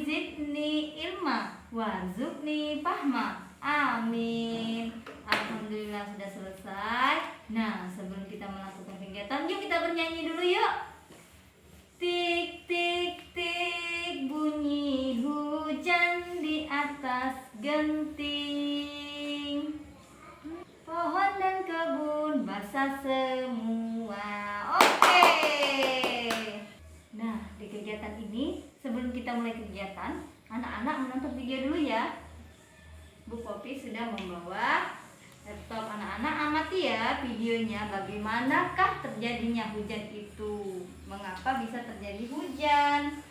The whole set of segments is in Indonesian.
zidni ilma warzuqni fahma. Amin. Alhamdulillah sudah selesai. Nah, sebelum kita melakukan kegiatan, yuk kita bernyanyi dulu yuk. Tik tik tik bunyi hujan di atas genting. Pohon dan kebun basah semua. Oke. Nah, di kegiatan ini sebelum kita mulai kegiatan, anak-anak menonton video dulu ya. Bu Popi sudah membawa laptop. Anak-anak amati ya videonya, bagaimanakah terjadinya hujan itu. Mengapa bisa terjadi hujan?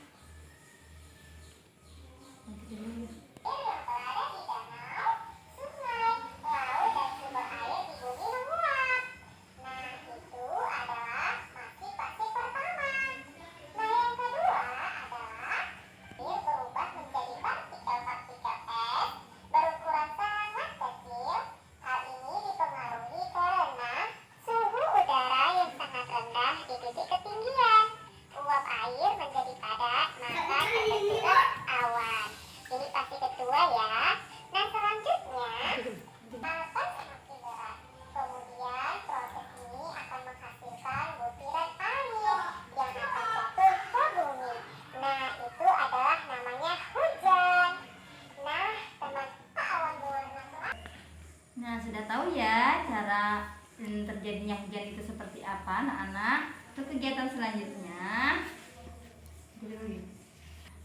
Nah, sudah tahu ya cara terjadinya hujan itu seperti apa, anak-anak. Untuk kegiatan selanjutnya,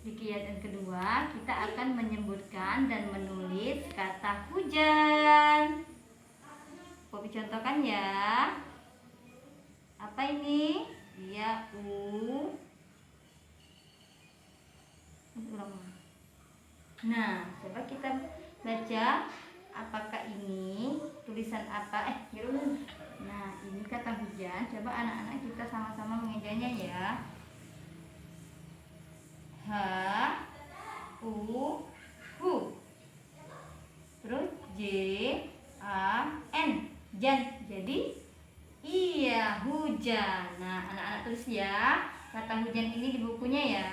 di kegiatan kedua kita akan menyebutkan dan menulis kata hujan. Popi contohkan ya. Apa ini? Iya, Nah, coba kita baca. Apakah ini tulisan apa? Nah, ini kata hujan. Coba anak-anak kita sama-sama mengejanya ya. H U hu. Terus J A N. Jan. Jadi iya, hujan. Nah, anak-anak tulis ya kata hujan ini di bukunya ya.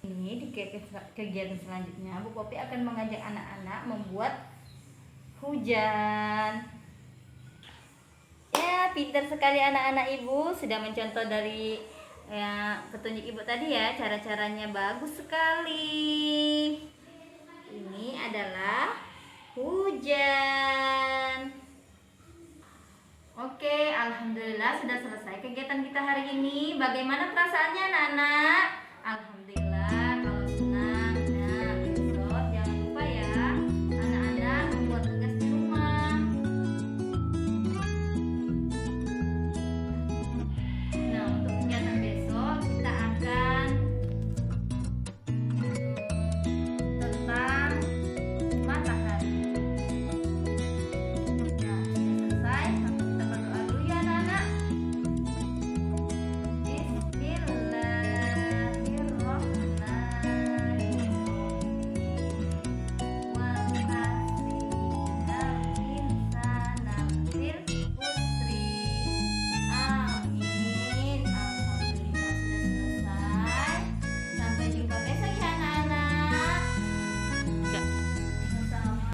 Ini di kegiatan selanjutnya Bu Popi akan mengajak anak-anak membuat hujan. Ya, pintar sekali anak-anak Ibu, sudah mencontoh dari petunjuk Ibu tadi ya. Cara-caranya bagus sekali. Ini adalah hujan. Oke, alhamdulillah sudah selesai kegiatan kita hari ini. Bagaimana perasaannya anak-anak? Alhamdulillah